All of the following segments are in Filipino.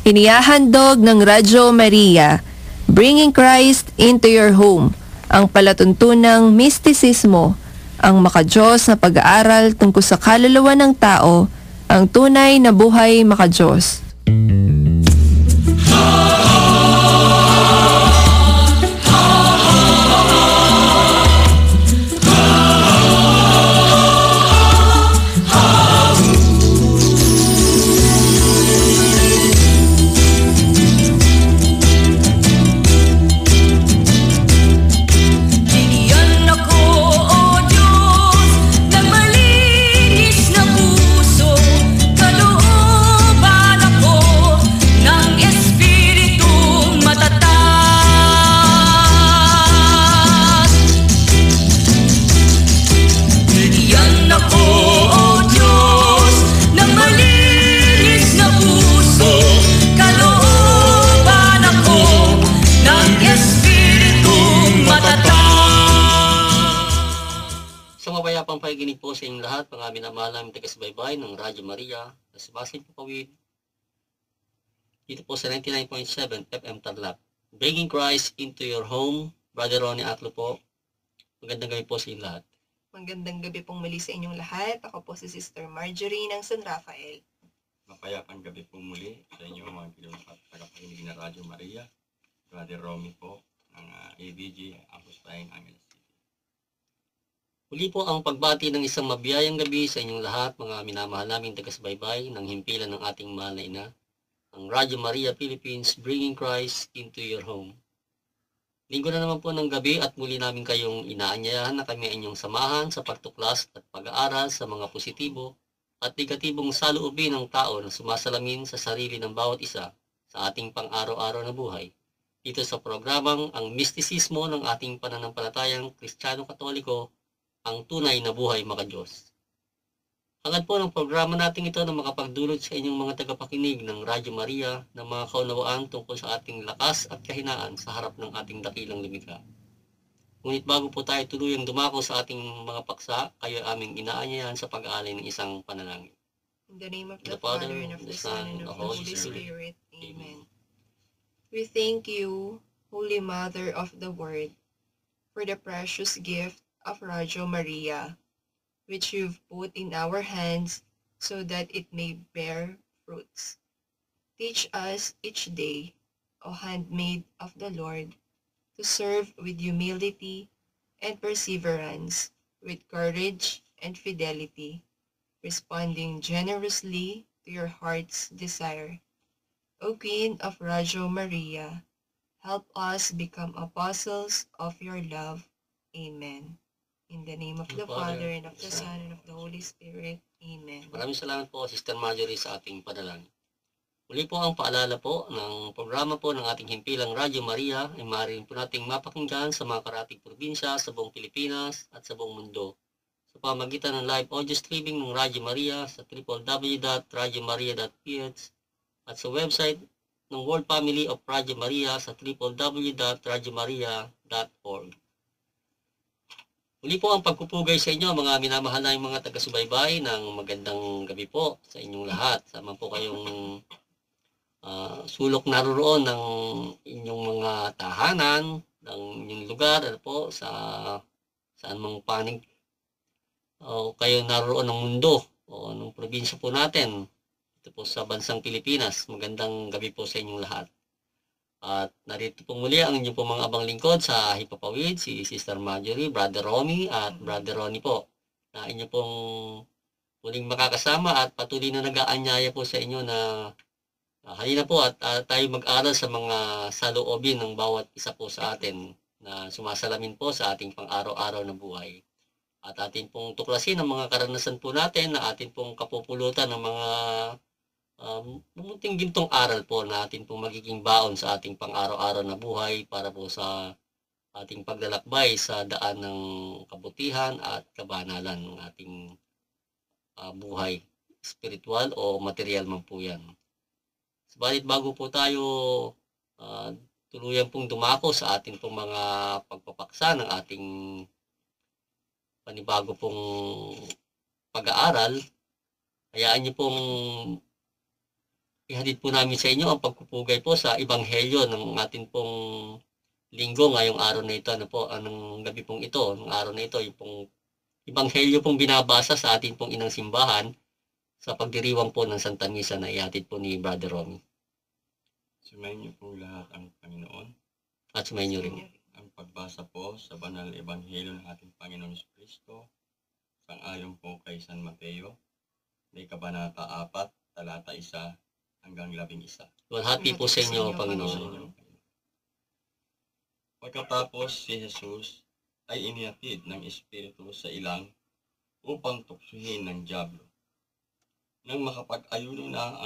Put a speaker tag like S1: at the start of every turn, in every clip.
S1: Inihahandog ng Radyo Maria, Bringing Christ into your home, ang palatuntunang mistisismo, ang makadiyos na pag-aaral tungkol sa kaluluwa ng tao, ang tunay na buhay makadiyos.
S2: Mapayapang pakikinig po sa inyong lahat, mga minamahal namin taga-subaybay ng Radyo Maria, na sumasid po kawid dito po sa 99.7 FM Tarlac. Bringing Christ into your home, Brother Ronnie Aclo po. Magandang gabi po sa inyong lahat.
S1: Magandang gabi pong muli sa inyong lahat. Ako po si Sister Marjorie ng San Rafael.
S3: Mapayapang gabi po muli sa inyo mga tagapakinig na Radyo Maria. Brother Romy po ng ABG, Apostolic Angeles.
S2: Muli po ang pagbati ng isang mabiyayang gabi sa inyong lahat, mga minamahal naming taga-subaybay ng himpilan ng ating mahal na ina, ang Radyo Maria Philippines, Bringing Christ into your home. Linggo na naman po ng gabi at muli namin kayong inaanyayahan na kami inyong samahan sa pagtuklas at pag-aaral sa mga positibo at negatibong saloobin ng tao na sumasalamin sa sarili ng bawat isa sa ating pang-araw-araw na buhay. Dito sa programang ang mistisismo ng ating pananampalatayang Kristiyano-Katoliko, ang tunay na buhay makadiyos. Hangad po ng programa natin ito na makapagdulot sa inyong mga tagapakinig ng Radyo Maria ng mga kaunawaan tungkol sa ating lakas at kahinaan sa harap ng ating dakilang lumikha. Ngunit bago po tayo tuluyang dumako sa ating mga paksa, kayo aming inaanyayahan sa pag-aalay ng isang panalangin.
S1: In the name of the Father, and of the Son, and of the Holy Spirit. Amen. We thank you, Holy Mother of the Word, for the precious gift of Radyo Maria, which you've put in our hands so that it may bear fruits. Teach us each day, O handmaid of the Lord, to serve with humility and perseverance, with courage and fidelity, responding generously to your heart's desire. O Queen of Radyo Maria, help us become apostles of your love. Amen. In the name of the Father, and of the Son, and of the Holy Spirit. Amen.
S2: Maraming salamat po, Sister Marjorie, sa ating panalangin. Muli po ang paalala po ng programa po ng ating himpilang Radyo Maria ay maaaring po nating mapakinggan sa mga karatig probinsya sa buong Pilipinas at sa buong mundo sa pamagitan ng live audio streaming ng Radyo Maria sa www.radyomaria.ph at sa website ng World Family of Radyo Maria sa www.radyomaria.org. Muli po ang pagpupugay sa inyo, mga minamahal na mga taga-subaybay, ng magandang gabi po sa inyong lahat. Sama po kayong sulok naroroon ng inyong mga tahanan, ng inyong lugar, po, saan mang panig kayo naroon ng mundo o ng probinsya po natin. Ito po sa bansang Pilipinas. Magandang gabi po sa inyong lahat. At narito po muli ang inyong po mga abang lingkod sa Hipapawid, si Sister Marjorie, Brother Romy at Brother Ronnie po, na inyo pong muling makakasama at patuloy na nag-aanyaya po sa inyo na halina po at tayo mag-aral sa mga saloobin ng bawat isa po sa atin na sumasalamin po sa ating pang-araw-araw na buhay. At atin pong tuklasin ang mga karanasan po natin na atin pong kapupulutan ng mga munting gintong aral po na atin pong magiging baon sa ating pang-araw-araw na buhay para po sa ating paglalakbay sa daan ng kabutihan at kabanalan ng ating buhay, spiritual o material man po yan. Subalit bago po tayo tuluyan pong dumako sa ating pong mga pagpapaksa ng ating panibago pong pag-aaral, hayaan niyo pong ihatid po namin sa inyo ang pagpupugay po sa ebanghelyo ng atin pong linggo ngayong araw na ito. Ano po, anong gabi pong ito, ng araw na ito, yung pong ebanghelyo pong binabasa sa atin pong inang simbahan sa pagdiriwang po ng Santa Misa na ihatid po ni Brother Romy.
S3: Sumayin niyo po lahat ang Panginoon.
S2: At sumayin niyo rin.
S3: Ang pagbasa po sa banal na ebanghelyo ng ating Panginoon Kristo, sang-ayon po kay San Mateo, may kabanata 4, talata 1 hanggang 11.
S2: Happy po sa inyo,
S3: Sa
S2: Panginoon.
S3: inyo. Pagkatapos si Jesus ay inihatid ng Espiritu sa ilang upang tuksuhin ng dyablo. Nang makapag-ayuno na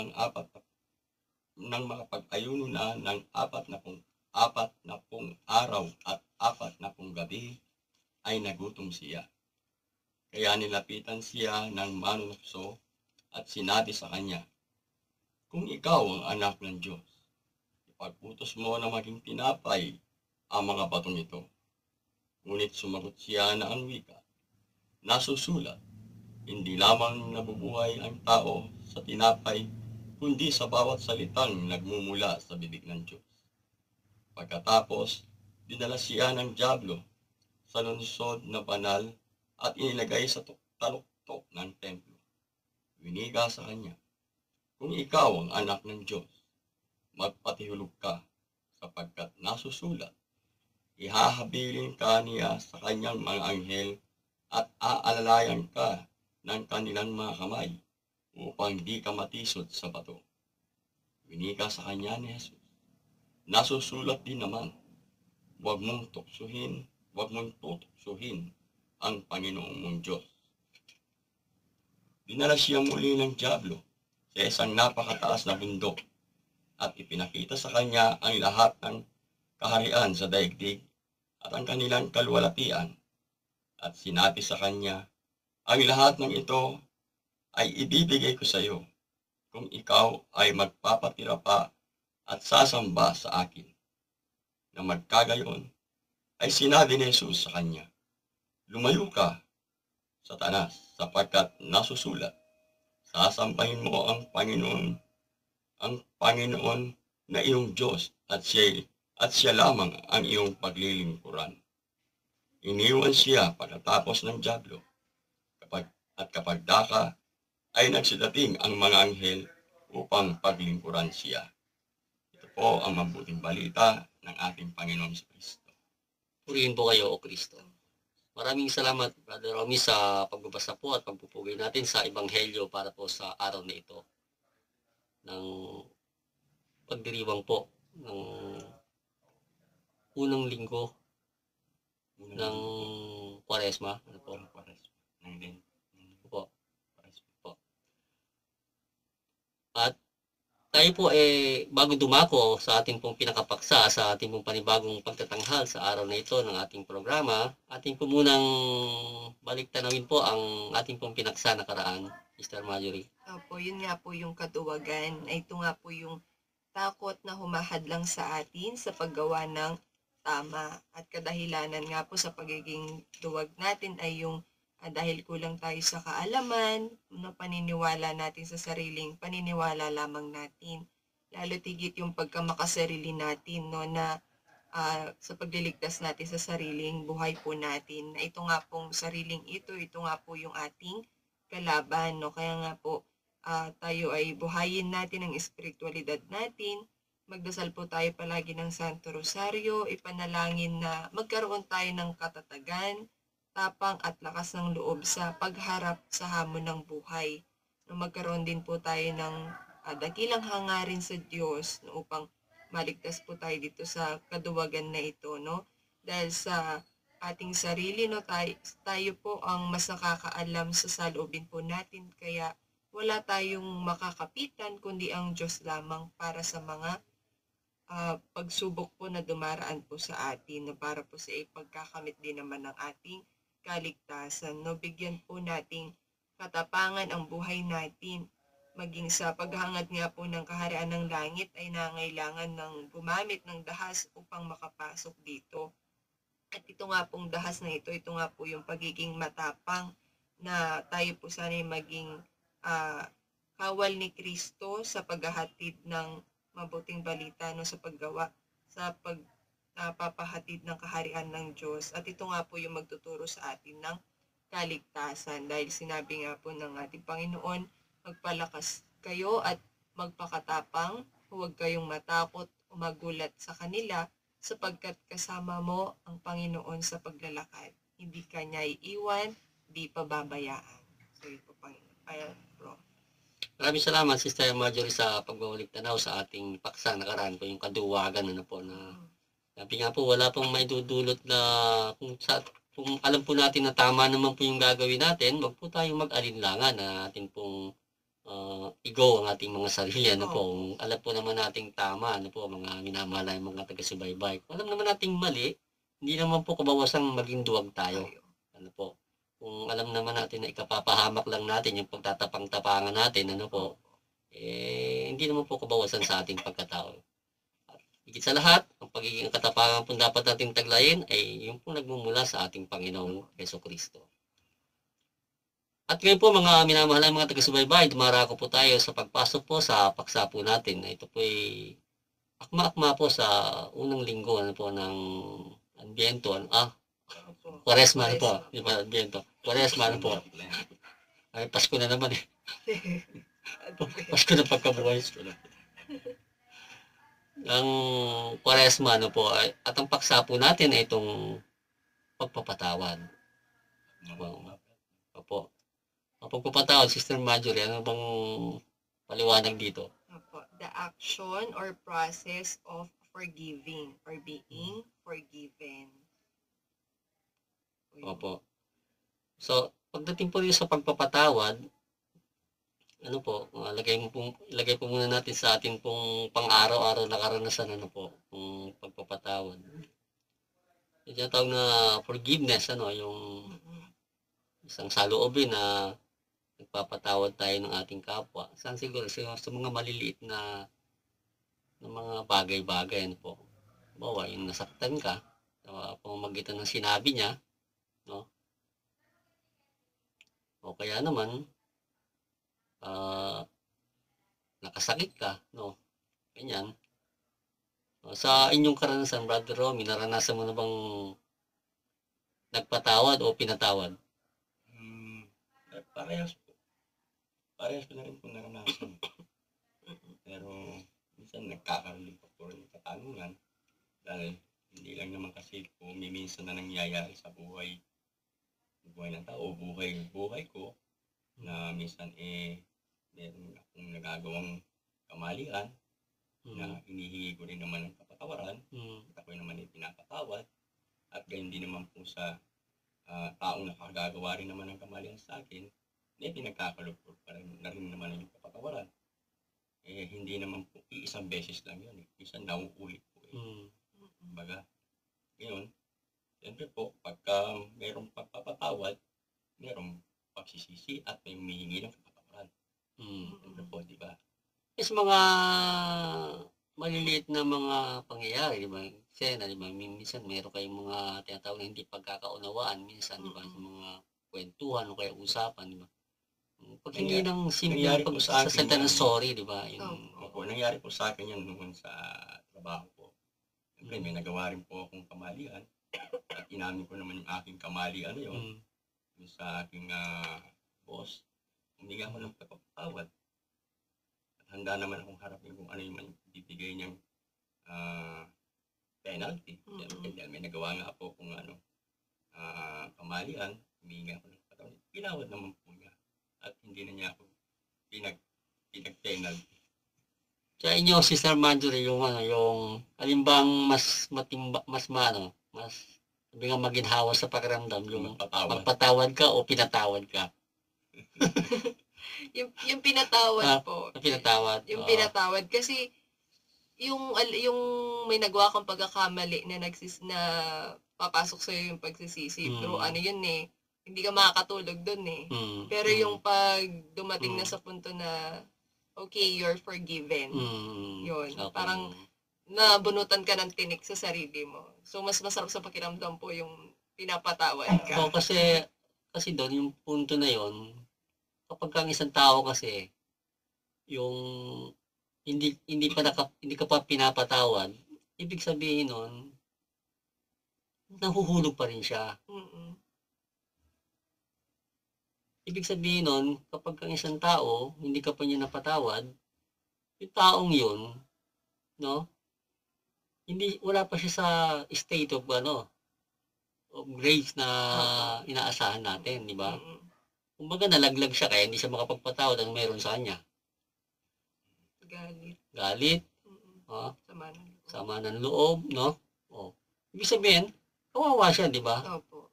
S3: ng 40 araw at 40 gabi ay nagutom siya. Kaya nilapitan siya ng manunokso at sinabi sa kanya, "Kung ikaw ang anak ng Diyos, ipag-utos mo na maging tinapay ang mga batong ito." Ngunit sumagot siya na ang wika, "Nasusulat, hindi lamang nabubuhay ang tao sa tinapay, kundi sa bawat salitang nagmumula sa bibig ng Diyos." Pagkatapos, dinala siya ng dyablo sa lungsod na banal at inilagay sa taluktok ng templo. Winiga sa kanya, "Kung ikaw ang anak ng Diyos, magpatihulog ka, sapagkat nasusulat, ihahabilin ka niya sa kanyang mga anghel at aalalayan ka ng kanilang mga kamay upang di ka matisod sa bato." Winiga sa kanya ni Jesus, "Nasusulat din naman, huwag mong tutuksuhin ang Panginoong mong Diyos." Dinala siya muli ng dyablo sa isang napakataas na bundok at ipinakita sa kanya ang lahat ng kaharian sa daigdig at ang kanilang kalwalatian. At sinabi sa kanya, "Ang lahat ng ito ay ibibigay ko sa iyo kung ikaw ay magpapatira pa at sasamba sa akin." Na magkagayon ay sinabi ni Jesus sa kanya, "Lumayo ka, Satanas, sapagkat nasusulat, sasambahin mo ang Panginoon na iyong Diyos at siya lamang ang iyong paglilingkuran." Iniwan siya pagkatapos ng dyablo, kapag daka ay nagsidating ang mga anghel upang paglingkuran siya. Ito po ang mabuting balita ng ating Panginoong Kristo.
S2: Purihin po kayo, O Kristo. Maraming salamat, Brother Romy, sa pagbabasa po at pagpupugay natin sa ebanghelyo para po sa araw na ito ng pagdiriwang po ng unang linggo ng Kwaresma. Ano po? Po. At tayo po bago dumako sa ating pong pinakapaksa sa ating pong panibagong pagtatanghal sa araw na ito ng ating programa, ating po munang balik-tanawin po ang ating pong pinaksa nakaraan, Sister Marjorie.
S1: Opo, yun nga po yung katuwagan. Ito nga po yung takot na humahadlang sa atin sa paggawa ng tama. At kadahilanan nga po sa pagiging duwag natin ay yung dahil kulang tayo sa kaalaman, no, paniniwala natin sa sariling paniniwala lamang natin. Lalo tigit yung pagkamakasarili natin, no, na sa pagliligtas natin sa sariling buhay po natin. Na ito nga pong sariling ito nga po yung ating kalaban, no. Kaya nga po tayo ay buhayin natin ang espiritualidad natin. Magdasal po tayo palagi ng Santo Rosario, ipanalangin na magkaroon tayo ng katatagan, tapang at lakas ng loob sa pagharap sa hamon ng buhay. No, magkaroon din po tayo ng dakilang hangarin sa Diyos, no, upang maligtas po tayo dito sa kaduwagan na ito, no? Dahil sa ating sarili, no, tayo po ang mas nakakaalam sa saloobin po natin, kaya wala tayong makakapitan kundi ang Diyos lamang para sa mga pagsubok po na dumaraan po sa atin, no, para po sa ipagkakamit din naman ng ating kaligtasan, no. Bigyan po nating katapangan ang buhay natin. Maging sa paghangad nga po ng kaharian ng langit ay nangailangan ng gumamit ng dahas upang makapasok dito. At ito nga pong dahas na ito nga po yung pagiging matapang na tayo po sana'y maging kawal ni Kristo sa paghahatid ng mabuting balita, no, sa paggawa, sa papahatid ng kaharian ng Diyos. At ito nga po yung magtuturo sa atin ng kaligtasan. Dahil sinabi nga po ng ating Panginoon, magpalakas kayo at magpakatapang, huwag kayong matakot o magulat sa kanila, sapagkat kasama mo ang Panginoon sa paglalakad. Hindi ka niya iiwan, di pababayaan. So, ito po, Panginoon. Ayan, bro.
S2: Maraming salamat, Sister Marjorie, sa pagbabalik tanaw sa ating paksa nakaraan po, yung kaduwagan po na sabi nga po, wala pong may dudulot na kung alam po natin na tama naman po yung gagawin natin, wag po tayong mag-alinlangan na atin pong i-go ang ating mga sarili. Kung alam po naman nating tama, mga minamahal mga taga-subaybay. Kung alam naman nating mali, hindi naman po kabawasang maging duwag tayo. Kung alam naman natin na ikapapahamak lang natin yung pagtatapang-tapangan natin, hindi naman po kabawasan sa ating pagkatao. Higit sa lahat, ang pagiging katapangan po dapat nating taglayin ay yung po nagmumula sa ating Panginoong Jesucristo. At ngayon po mga minamahal mga taga-subaybay, dumarako po tayo sa pagpasok po sa paksa po natin. Ito po ay akma-akma po sa unang linggo ng Adbyento. Kwaresma po. Di ba Adbyento? Kwaresma po. Ay, Pasko na naman eh. Pasko na pagkabuhay. Ang Kwaresma po at ang paksa po natin ay itong pagpapatawad. Opo. Ang pagpapatawad, Sister Marjorie, ano bang paliwanag dito?
S1: Opo. The action or process of forgiving or being forgiven.
S2: Opo. So, pagdating po rin sa pagpapatawad, ilagay po muna natin sa atin pong pang-araw-araw na karanasan, yung pagpapatawad. Yung tawag na forgiveness, yung isang saloobin na nagpapatawad tayo ng ating kapwa. Saan siguro sa mga maliliit na mga bagay-bagay, Bawa, yung nasaktan ka, pamamagitan ng sinabi niya, o kaya naman, nakasakit ka, ganyan. Sa inyong karanasan, Brother Romy, naranasan mo na bang nagpatawad o pinatawad?
S3: Parehas po. Parehas ko na rin po naranasan. Pero minsan nagkakaroon pa po rin ng katanungan dahil hindi lang naman kasi po minsan na nangyayari sa buhay ng tao, buhay ko, na minsan meron akong nagagawang kamalian na hinihingi ko rin naman ng kapatawaran at ako naman pinapatawad at gayon din naman po sa taong nakagagawa rin naman ng kamalian sa akin, pinagkakalupot pa rin na rin naman yung kapatawaran. Hindi naman po isang beses lang yun. Minsan nauulit po. Baga, ngayon, siyempre po, pagka mayroong pagpapatawad, mayroong pagsisisi at may humihingi ng kapatawaran. Siyempre po, di ba?
S2: Yes, mga maliliit na mga pangyayari, di ba? Sena, di ba? Minsan mayroon kayong mga tinatawag na hindi pagkakaunawaan, minsan, di ba? Sa mga kwentuhan o kaya usapan, di ba? Pag hindi ng simple pagsasalita ng sorry, di ba?
S3: Opo, nangyari po sa akin yan noon sa trabaho ko. Siyempre, may nagawa rin po akong kamalian at inamin ko naman yung aking kamalian yun. Yung sa aking boss, humingi ako ng pagpapatawad. At handa naman akong harapin kung ano yung bibigay niyang penalty. Dahil may nagawa nga po kung kamalian, humingi ako ng pagpapatawad. Pinawad naman po niya. At hindi na niya ako pinag-penalty.
S2: Sa inyo, Sister Marjorie, yung alimbang mas sabi nga maginhawa sa pakiramdam, yung magpatawad ka o pinatawad ka?
S1: yung pinatawad po.
S2: Pinatawad.
S1: Yung pinatawad kasi yung may nagawa kang pagkakamali na papasok sa yung pagsisisi. Pero hindi ka makakatulog doon Pero yung pag dumating na sa punto na okay, you're forgiven. Yun. Okay. Parang nabunutan ka ng tinik sa sarili mo. So, mas masarap sa pakiramdam po yung pinapatawad ka.
S2: So, kasi doon, yung punto na yon, kapag kang isang tao kasi, yung hindi ka pa pinapatawad, ibig sabihin nun, nahuhulog pa rin siya.
S1: Mm.
S2: Ibig sabihin nun, kapag ang isang tao, hindi ka pa niya napatawad, yung taong yun, no? Wala pa siya sa state of grace na inaasahan natin, di ba?
S1: Mm.
S2: Kumbaga nalaglag siya kaya hindi siya makapagpatawad ang meron sa kanya. Galit,
S1: Mm. Sama ng loob.
S2: sama ng loob, no? Ibig sabihin, kawawa siya, di ba?
S1: Opo.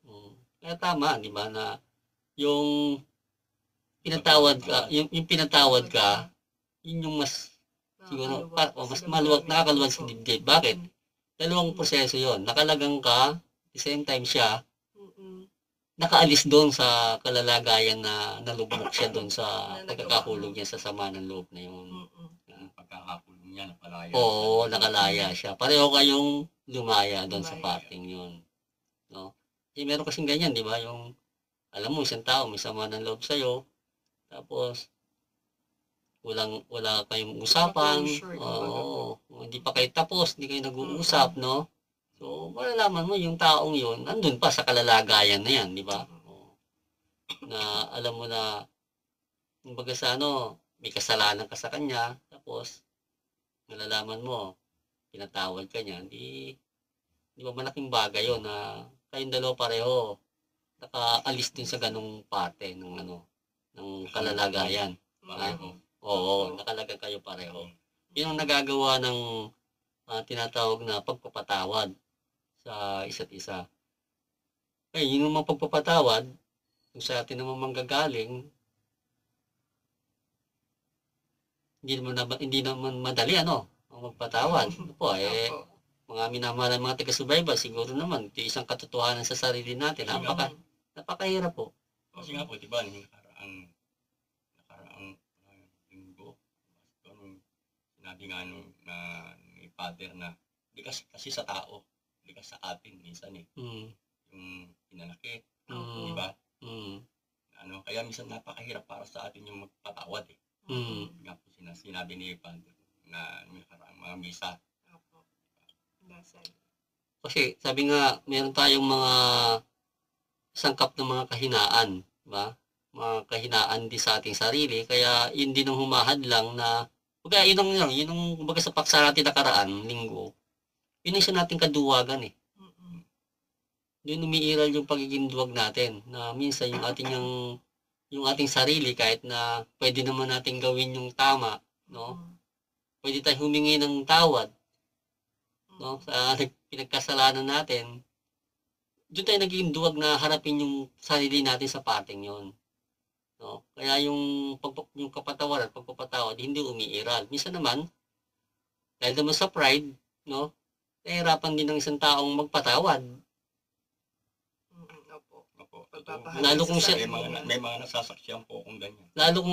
S2: Kaya tama, di ba, na yung pinatawad ka, yung pinatawad ka, yun yung mas siguro mas maluwag, nakakaluwag sa dibdib. Bakit? Dalawang proseso yon. Nakalagang ka, at the same time siya, nakaalis doon sa kalalagayan na nalubog siya doon sa pagkakakulog niya sa sama ng loob na yun.
S3: Pagkakakulong niya, napalaya.
S2: Oo, nakalaya siya. Pareho kayong lumaya doon sa parting yun. No? Meron kasing ganyan, di ba? Yung, alam mo, isang tao may sama ng loob sa'yo, tapos, wala kayong usapan, hindi pa kayo tapos, hindi kayo nag-uusap, no? So, malalaman mo yung taong yun, nandun pa sa kalalagayan na yan, di ba? Na alam mo na, kumbaga sa may kasalanan ka sa kanya, tapos, nalalaman mo, pinatawad ka niya, di ba malaking bagay yun na kayong dalawa pareho, nakaalis din sa ganung parte ng ng kalalagayan.
S3: Pareho.
S2: Oo, nakalaga kayo pareho. Yun ang nagagawa ng tinatawag na pagpapatawad sa isa't isa. Yun yung mga pagpapatawad, kung sa atin naman manggagaling, hindi naman madali, ang magpatawad. Mga minamahal ng mga taga-subaybay, siguro naman, ito isang katotohanan sa sarili natin. Napakahirap po.
S3: Kasi nga po, di ba, nakaraang linggo, sinabi nga ni Father na, hindi kasi sa tao, hindi kasi sa atin, minsan yung pinanakit, di ba? Kaya minsan napakahirap para sa atin yung magpatawad Nga po sinabi ni Father na nakaraang mga misa.
S2: Kasi sabi nga, meron tayong mga sangkap ng mga kahinaan, ba? Mga kahinaan din sa ating sarili, kaya yun din ang humahadlang na, yun ang kumbaga sa paksa natin nakaraan, linggo, yun ang isa nating kaduwagan Doon umiiral yung pagiging duwag natin, na minsan yung ating sarili, kahit na pwede naman natin gawin yung tama, no? Pwede tayo humingi ng tawad, no? Sa pinagkasalanan natin, doon tayo naging duwag na harapin yung sarili natin sa parting yon, no? Kaya yung kapatawaran, pagpapatawad, hindi umiiral. Minsan naman, dahil naman sa pride, no? Nahihirapan din ng isang taong magpatawad. Lalo kung siya,
S3: may mga nasasaksihan po kung ganyan.
S2: Lalo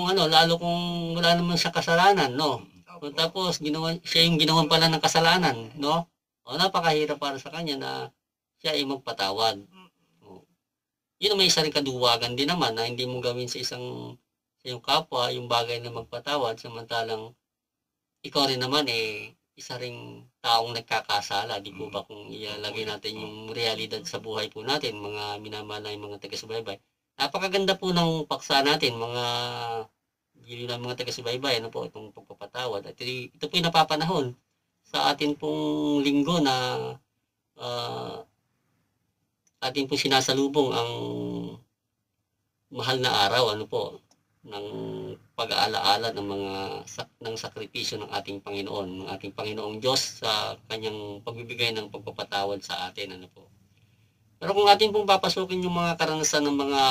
S2: kung wala naman siya kasalanan, no? Tapos siya yung ginawan pala ng kasalanan, no? Napakahirap para sa kanya na siya ay magpatawad. Yun may isa rin kaduwagan din naman na hindi mo gawin sa iyong kapwa yung bagay na magpatawad, samantalang ikaw rin naman isa ring taong nagkakasala, di po ba, kung ilalagay natin yung realidad sa buhay po natin, mga minamahal na yung mga taga-subaybay. Napakaganda po ng paksa natin, mga taga-subaybay, itong pagpapatawad. At ito po yung napapanahon sa atin pong linggo na atin pong sinasalubong ang mahal na araw, ng pag-aalaala ng sakripisyo ng ating Panginoon, ng ating Panginoong Diyos sa kanyang pagbibigay ng pagpapatawad sa atin, Pero kung atin pong papasukin yung mga karanasan ng mga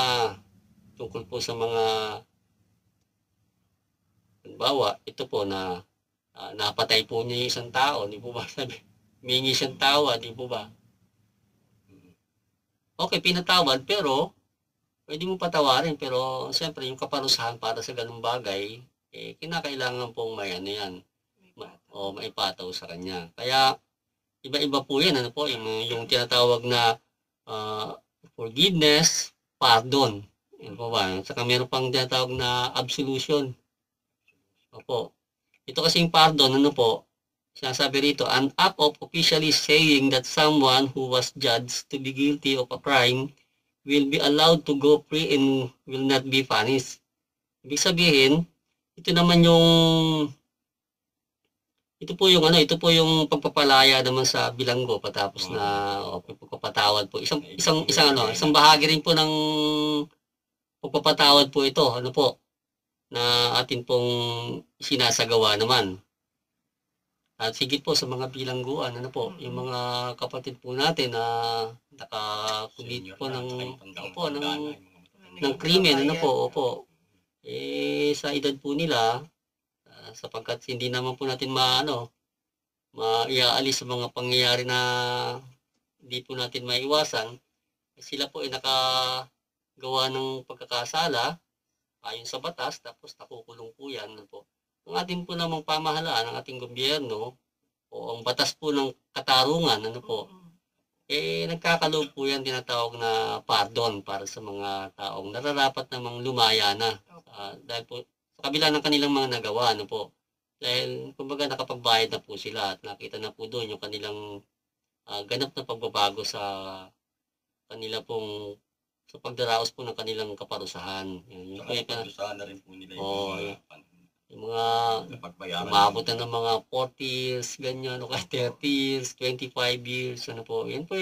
S2: tungkol po sa mga halimbawa, ito po na napatay po niya yung isang tao, di po ba? Humingi siyang tawad, di po ba? Okay, pinatawad, pero pwede mo patawarin, pero siyempre yung kaparusahan para sa ganung bagay, kinakailangan pong maipataw sa kanya. Kaya iba-iba po yan, yung tinatawag na forgiveness, pardon. Yan po ba? Saka meron pang tinatawag na absolution. Opo. Ito kasing pardon, ano po, sinasabi rito, an act of officially saying that someone who was judged to be guilty of a crime will be allowed to go free and will not be punished. Ibig sabihin, ito naman yung ito po yung pagpapalaya naman sa bilanggo patapos na pagpapatawad po. Isang bahagi rin po ng pagpapatawad po ito, ano po, na atin pong sinasagawa naman. At higit po sa mga bilangguan, ano po, yung mga kapatid po natin na nakakumit po ng krimen, ano po, opo. Sa edad po nila, sapagkat hindi naman po natin maiaalis sa mga pangyayari na hindi po natin maiwasan, sila po ay nakagawa ng pagkakasala ayon sa batas, tapos nakukulong po yan. Ano po. Ang ating po namang pamahalaan, ang ating gobyerno, o ang batas po ng katarungan, ano po, nagkakaloob po yan tinatawag na pardon para sa mga taong nararapat namang lumaya na. Dahil po, sa kabila ng kanilang mga nagawa, ano po, dahil kumbaga nakapagbayad na po sila at nakita na po doon yung kanilang ganap na pagbabago sa kanila pong sa pagdaraos po ng kanilang kaparusahan. Yung
S3: kaparusahan na rin po nila
S2: yung mga umabot na ng mga 40 years, ganyan, o kaya 30 years, 25 years, ano po. Yan po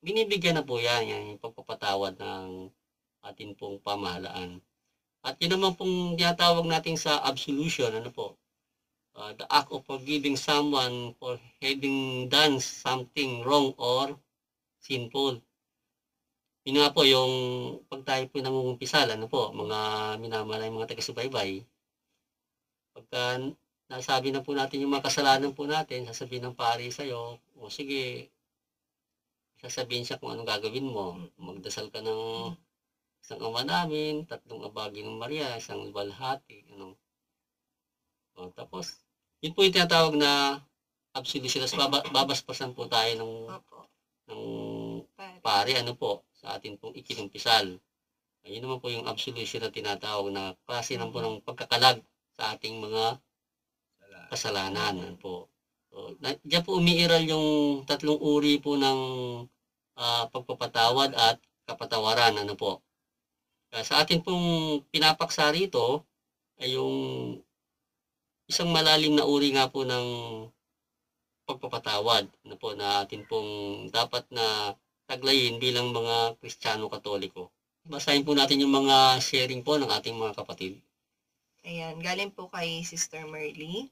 S2: binibigyan na po yan yung pagpapatawad ng atin pong pamahalaan. At yun naman pong tinatawag natin sa absolution, ano po, the act of forgiving someone for having done something wrong or sinful. Yun nga po, yung pag tayo po nangungumpisal, ano po, mga minamahalay, mga taga-subaybay, pagka nasabi na po natin yung mga kasalanan po natin, sasabihin ng pari sa'yo, o sige, sasabihin siya kung anong gagawin mo. Magdasal ka ng isang Ama Namin, 3 Abagi ng Maria, isang Luwalhati, ano. Tapos, yun po yung tinatawag na absolution. Tapos babaspasan po tayo ng pari, ano po, sa atin pong ikinumpisal. Yun naman po yung absolution na tinatawag na klase ng po ng pagkakalag sa ating mga kasalanan. Ano po. So, diyan po umiiral yung 3 uri po ng pagpapatawad at kapatawaran. Ano po. Sa atin pong pinapaksa rito ay yung isang malalim na uri nga po ng pagpapatawad, ano po, na atin pong dapat na taglayin bilang mga Kristiyano Katoliko. Basahin po natin yung mga sharing po ng ating mga kapatid.
S1: Ayan, galing po kay Sister Merly.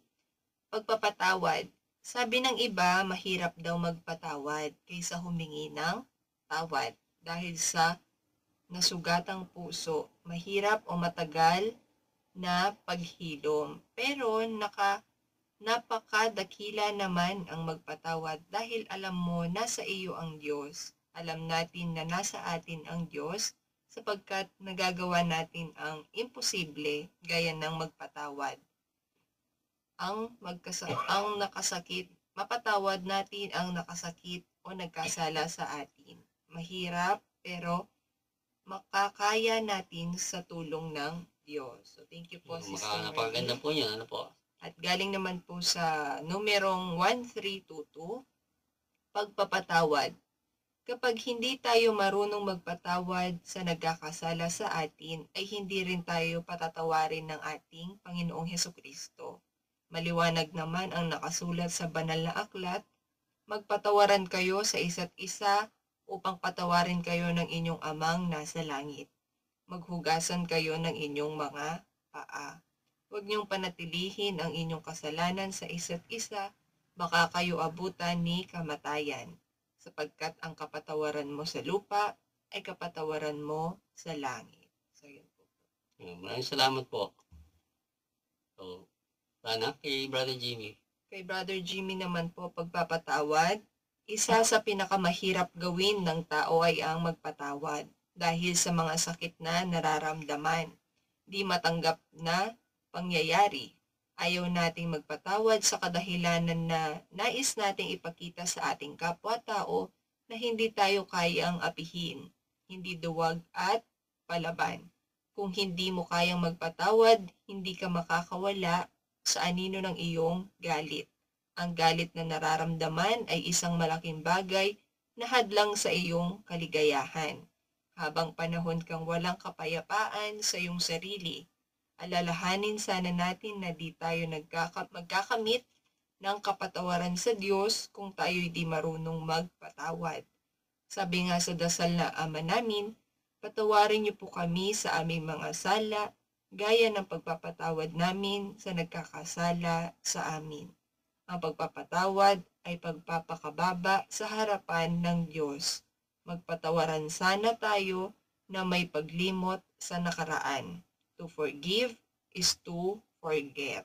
S1: Pagpapatawad. Sabi ng iba, mahirap daw magpatawad kaysa humingi ng tawad dahil sa nasugatang puso, mahirap o matagal na paghilom. Pero napakadakila naman ang magpatawad dahil alam mo nasa iyo ang Diyos. Alam natin na nasa atin ang Diyos sapagkat nagagawa natin ang imposible gaya ng magpatawad. Ang nakasakit, mapatawad natin ang nakasakit o nagkasala sa atin. Mahirap pero makakaya natin sa tulong ng Diyos. So, thank you po, Sister Merly.
S2: Napakaganda po yun, ano po.
S1: At galing naman po sa numerong 1322, pagpapatawad. Kapag hindi tayo marunong magpatawad sa nagkakasala sa atin, ay hindi rin tayo patatawarin ng ating Panginoong Hesukristo. Maliwanag naman ang nakasulat sa banal na aklat, magpatawaran kayo sa isa't isa upang patawarin kayo ng inyong amang nasa langit. Maghugasan kayo ng inyong mga paa. Huwag niyong panatilihin ang inyong kasalanan sa isa't isa, baka kayo abutan ni kamatayan, sapagkat ang kapatawaran mo sa lupa ay kapatawaran mo sa langit. So, yun po.
S2: Maraming salamat po. So, sana kay Brother Jimmy.
S1: Kay Brother Jimmy naman po, pagpapatawad, isa sa pinakamahirap gawin ng tao ay ang magpatawad dahil sa mga sakit na nararamdaman, di matanggap na pangyayari. Ayaw nating magpatawad sa kadahilanan na nais nating ipakita sa ating kapwa-tao na hindi tayo kayang apihin, hindi duwag at palaban. Kung hindi mo kayang magpatawad, hindi ka makakawala sa anino ng iyong galit. Ang galit na nararamdaman ay isang malaking bagay na hadlang sa iyong kaligayahan. Habang panahon kang walang kapayapaan sa iyong sarili, alalahanin sana natin na di tayo magkakamit ng kapatawaran sa Diyos kung tayo'y di marunong magpatawad. Sabi nga sa dasal na Ama namin, patawarin niyo po kami sa aming mga sala, gaya ng pagpapatawad namin sa nagkakasala sa amin. Ang pagpapatawad ay pagpapakababa sa harapan ng Diyos. Magpatawaran sana tayo na may paglimot sa nakaraan. To forgive is to forget.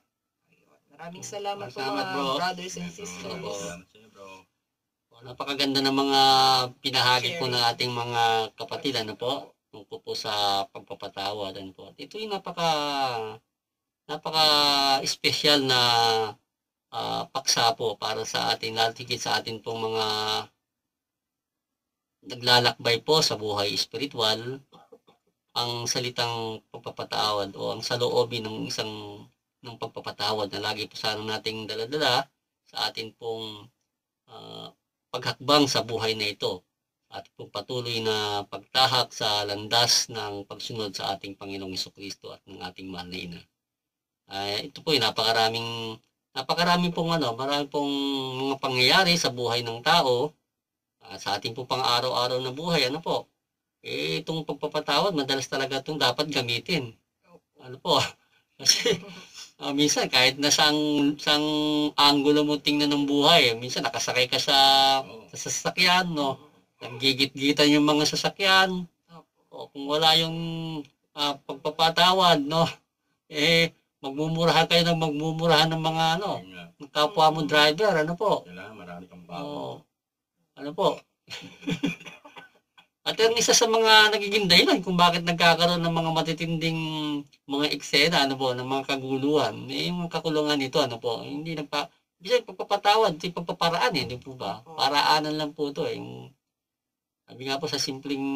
S1: Ayun. Maraming salamat po
S2: Salamat,
S1: mga
S2: bro.
S1: brothers and
S3: Bro.
S1: sisters.
S3: Salamat sa'yo, bro.
S2: Napakaganda ng mga pinahagi po ng ating mga kapatid, ano po, tungkol po sa pagpapatawad, ano po. At ito yung napaka-espesyal na paksa po para sa ating, lalo higit sa ating pong mga naglalakbay po sa buhay espiritual, ang salitang pagpapatawad o ang saloobin ng pagpapatawad na lagi po sana nating daladala sa atin pong paghakbang sa buhay na ito at pong patuloy na pagtahak sa landas ng pagsunod sa ating Panginoong Hesukristo at ng ating mahal na ina. Ito po napakarami pong marami pong mga pangyayari sa buhay ng tao, sa ating po pang-araw-araw na buhay, itong pagpapatawad, madalas talaga itong dapat gamitin. Kasi minsan kahit na sang anggulo mo tingnan ng buhay, minsan nakasakay ka sa sasakyan, naggigit-gitan yung mga sasakyan, o kung wala yung pagpapatawad, magmumurahan kayo ng magmumurahan ng mga ng kapwa mo driver,
S3: Kailangan marami kang bago.
S2: At ang isa sa mga nagiging dahilan kung bakit nagkakaroon ng mga matitinding mga eksena, ng mga kaguluhan, yung kakulungan nito, hindi bisan pagpapatawad, pagpaparaan, hindi po ba? Paraanan lang po ito, sabi nga po sa simpleng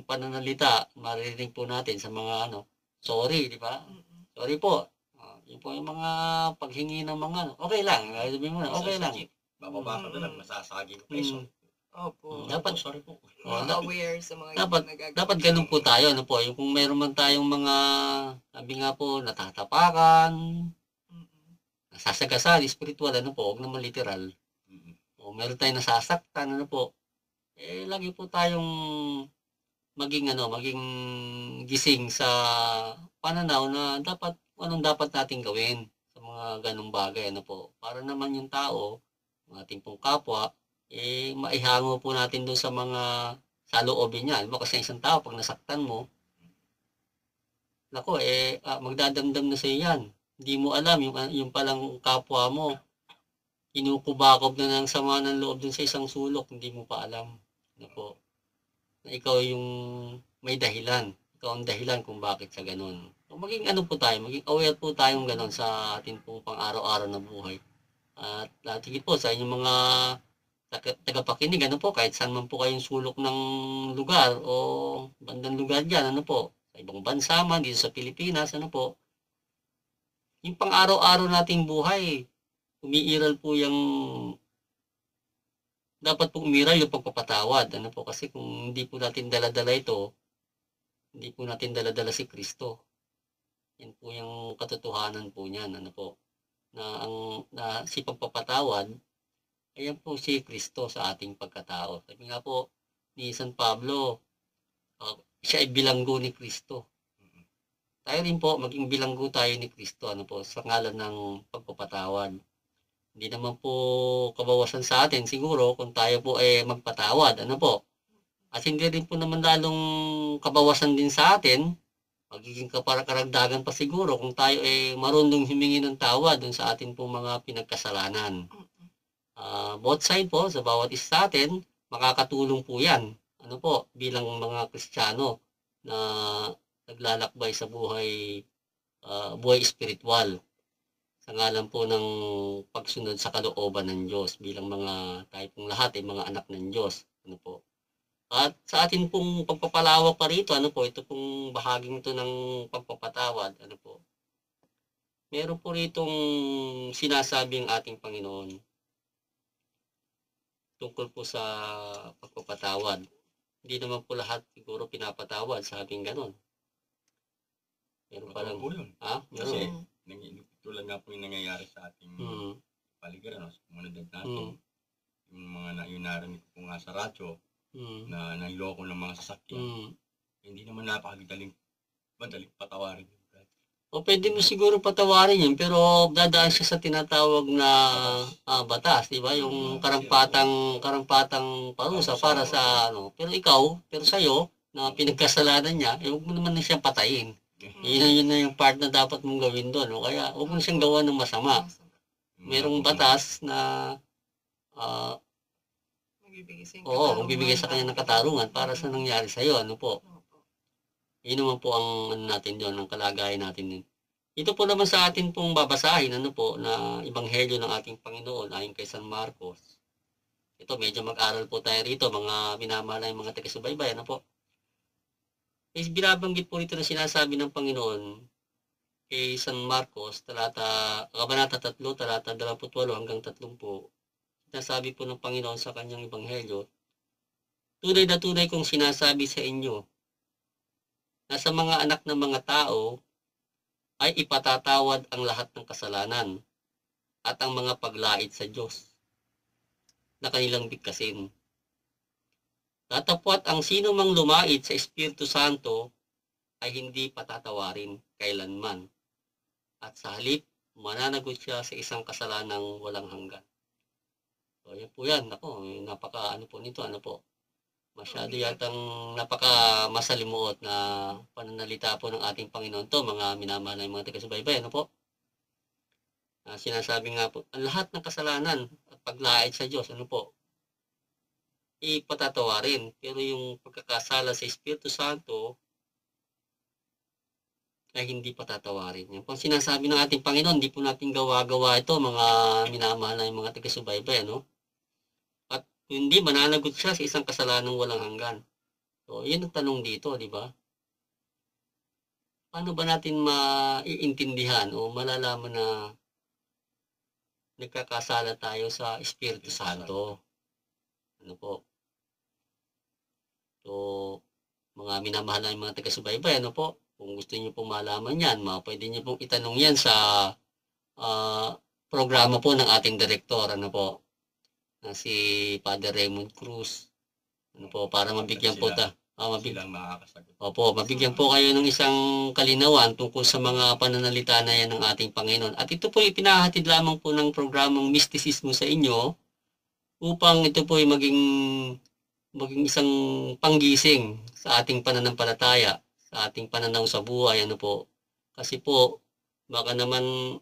S2: pananalita, maririnig po natin sa mga sorry, di ba? Sorry po. Yun po yung mga paghingi ng mga okay lang, sabihin mo na, okay lang.
S3: Bababa ka na lang, masasagi mo peso.
S1: Opo.
S2: Dapat,
S3: sorry po.
S1: Aware sa mga
S2: dapat ganun po tayo, yung kung meron man tayong mga, sabi nga po, natatapakan, nasasagasal, spiritual, huwag naman literal. O meron tayong nasasaktan, lagi po tayong maging gising sa pananaw na anong dapat nating gawin sa mga ganung bagay, para naman yung tao, ang ating pong kapwa, maihango po natin doon sa mga saloobin niya. Kasi isang tao, pag nasaktan mo, magdadamdam na sa yan. Hindi mo alam, yung palang kapwa mo, kinukubakob na ng sama ng loob dun sa isang sulok, hindi mo pa alam. Na ikaw yung may dahilan. Ikaw ang dahilan kung bakit sa ganun. So, maging maging aware po tayong ganun sa ating pong pang-araw-araw na buhay. At higit po sa inyong mga tagapakinig, kahit saan man po kayong sulok ng lugar o bandang lugar dyan, sa ibang bansa man, dito sa Pilipinas, yung pang-araw-araw nating buhay, umiiral po yung dapat po umiral yung pagpapatawad, kasi kung hindi po natin dala-dala ito, hindi po natin dala-dala si Kristo. Yan po yung katotohanan po niyan, na si pagpapatawad, ayan po si Kristo sa ating pagkatao. Sabi nga po ni San Pablo, siya ay bilanggo ni Kristo. Tayo rin po, maging bilanggo tayo ni Kristo, sa ngalan ng pagpapatawad. Hindi naman po kabawasan sa atin siguro kung tayo po ay magpatawad, At hindi rin po naman lalong kabawasan din sa atin, magiging karagdagan pa siguro kung tayo ay marunong humingi ng tawad dun sa atin pong mga pinagkasalanan. Both side po, sa bawat isa sa atin, makakatulong po yan. Bilang mga Kristiyano na naglalakbay sa buhay espiritual. Sa ngalan po ng pagsunod sa kalooban ng Diyos bilang tayo pong lahat ay mga anak ng Diyos. At sa atin pong pagpapalawak pa rito, ano po, ito pong bahaging ito ng pagpapatawad, ano po, meron po ritong sinasabi ang ating Panginoon tungkol po sa pagpapatawad. Hindi naman po lahat siguro pinapatawad, sabing ganon. Meron
S3: Totoo
S2: parang,
S3: po yun.
S2: Meron.
S3: Kasi, tulad nga po yung nangyayari sa ating paligiran, sa komunidad natin. Yung mga yung narinig ko nga sa radyo, na naloko ng mga sasakyan. Hindi naman madaling patawarin.
S2: O pwede mo siguro patawarin yun, pero dadaan siya sa tinatawag na batas, di ba? Yung karampatang parusa para sa ano. Pero sa'yo, na pinagkasalanan niya, huwag mo naman na siyang patayin. Yun na yung part na dapat mong gawin doon. No? Kaya huwag mo siyang gawa ng masama. Merong batas na magbibigay sa kanya ng katarungan para sa nangyari sa'yo. Ano po? Yun naman po ang natin doon, ang kalagayan natin din. Ito po naman sa atin pong babasahin, ano po, na Ebanghelyo ng ating Panginoon ayon kay San Marcos. Ito, medyo mag-aral po tayo rito, mga minamahal na yung mga taga-subaybay, ano po. Binabanggit po rito na sinasabi ng Panginoon kay San Marcos, Kabanata 3, talata 28 hanggang 30. Sinasabi po ng Panginoon sa kanyang Ebanghelyo, tunay na tunay kong sinasabi sa inyo, na sa mga anak ng mga tao ay ipatatawad ang lahat ng kasalanan at ang mga paglait sa Diyos na kanilang bigkasin. Datapwat ang sino mang lumait sa Espiritu Santo ay hindi patatawarin kailanman. At sa halip, mananagot siya sa isang kasalanang walang hanggan. So, yan po yan. Ako, napaka-ano po nito, ano po. Masyado yatang napaka-masalimuot na pananalita po ng ating Panginoon to, mga minamahal na mga taga-subaybay, ano po? Sinasabi nga po, ang lahat ng kasalanan at paglait sa Diyos, ano po? Ipatatawarin. Pero yung pagkakasala sa Espiritu Santo ay hindi patatawarin. Yan po ang sinasabi ng ating Panginoon, hindi po natin gawa-gawa ito, mga minamahal na mga taga-subaybay, ano? Hindi, mananagot siya sa isang kasalanang walang hanggan. So, yun ang tanong dito, di ba? Paano ba natin maiintindihan o malalaman na nagkakasala tayo sa Espiritu Santo? Ano po? So, mga minamahal na mga taga-subaybay, ano po? Kung gusto niyo pong malaman yan, pwede niyo pong itanong yan sa programa po ng ating direktor, ano po? Na si Father Raymond Cruz. Ano po, para mabigyan po mabigyan po kayo ng isang kalinawan tungkol sa mga pananalita na yan ng ating Panginoon. At ito po ipinahatid lamang po ng programang Mysticismo sa inyo upang ito po ay maging isang panggising sa ating pananampalataya, sa ating pananaw sa buhay, ano po. Kasi po, baka naman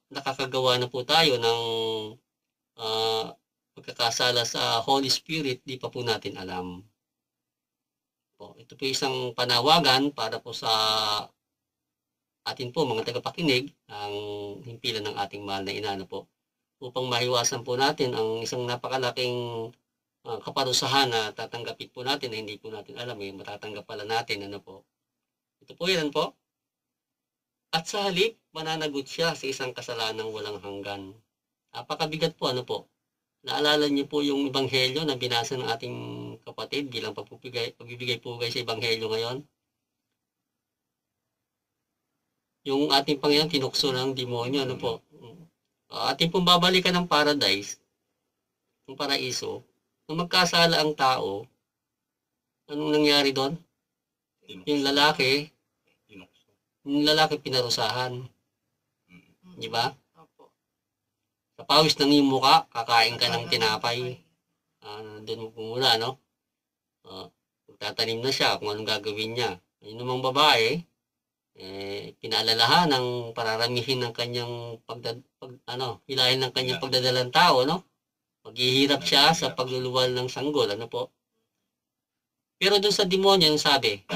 S2: nakakagawa na po tayo ng pagkakasala sa Holy Spirit, di pa po natin alam. Ito po isang panawagan para po sa atin po, mga tagapakinig, ang himpilan ng ating mahal na ina, ano po, upang mahiwasan po natin ang isang napakalaking kaparusahan na tatanggapin po natin na hindi po natin alam, matatanggap pala natin, ano po. Ito po yan po. At sa halip, mananagot siya sa isang kasalanang walang hanggan. Napakabigat po, ano po. Naalala niyo po yung Ebanghelyo na binasa ng ating kapatid bilang pagbibigay-pugay sa Ebanghelyo ngayon? Yung ating Panginoon tinukso ng demonyo, ano po. Ating pong babalikan ng paradise, ng paraiso, nung magkasala ang tao, anong nangyari doon? Yung lalaki pinarusahan. Di ba? Sa pawis ng iyong muka, kakain ka ng tinapay. Doon mo pumula, no? Magtatanim na siya kung anong gagawin niya. Yung namang babae, pinaalalahan ng pararamihin ng kanyang hilahin ng kanyang pagdadalang tao, no? Maghihirap siya sa pagluluwal ng sanggol, ano po? Pero doon sa demonyo, yung sabi,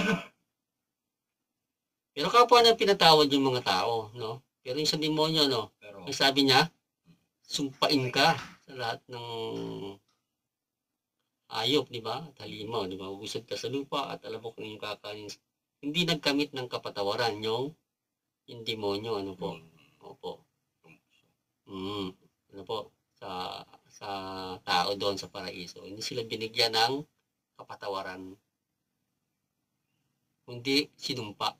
S2: pero kapwa na pinatawad yung mga tao, no? Pero yung sa demonyo, no? Ang sabi niya, sumpain ka sa lahat ng ayop, di ba? At halimaw, di ba? Ubusad ka sa lupa at alabok ng iyong kakanin. Hindi nagkamit ng kapatawaran yung demonyo, ano po? Opo. Ano po? Sa tao doon sa paraiso. Hindi sila binigyan ng kapatawaran. Kundi sinumpa.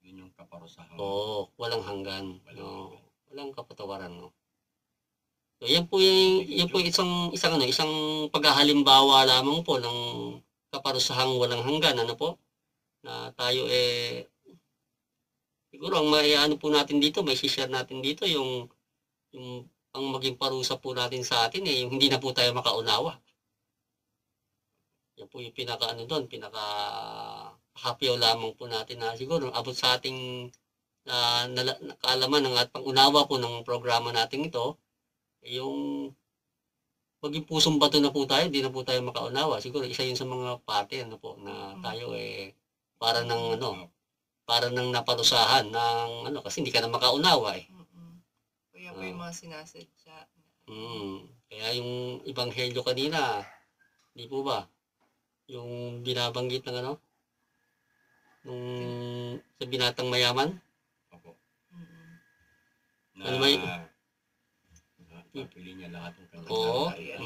S3: Yun yung kaparusahan.
S2: Oo, walang hanggan.
S3: Walang
S2: No?
S3: hanggan.
S2: Walang kapatawaran, no? So, yan po yung isang paghahalimbawa lamang po ng kaparusahang walang hanggan, ano po? Na tayo siguro ang maiano po natin dito, may share natin dito yung ang maging parusa po natin sa atin yung hindi na po tayo makaunawa. Yan po yung pinaka hapyaw lamang po natin na siguro abot sa ating kaalaman at pangunawa po ng programa natin ito, yung maging pusong bato na po tayo, hindi na po tayo makaunawa. Siguro isa yun sa mga parte po na tayo para nang naparusahan ng kasi hindi ka na makaunawa
S1: Kaya po yung mga sinasadya.
S2: Kaya yung ebanghelyo kanina, di po ba? Yung binabanggit ng nung sa binatang mayaman.
S3: Opo.
S2: Ano ba yun?
S3: Napili niya lahat ng kanyang
S2: Oo.
S3: ari-arian.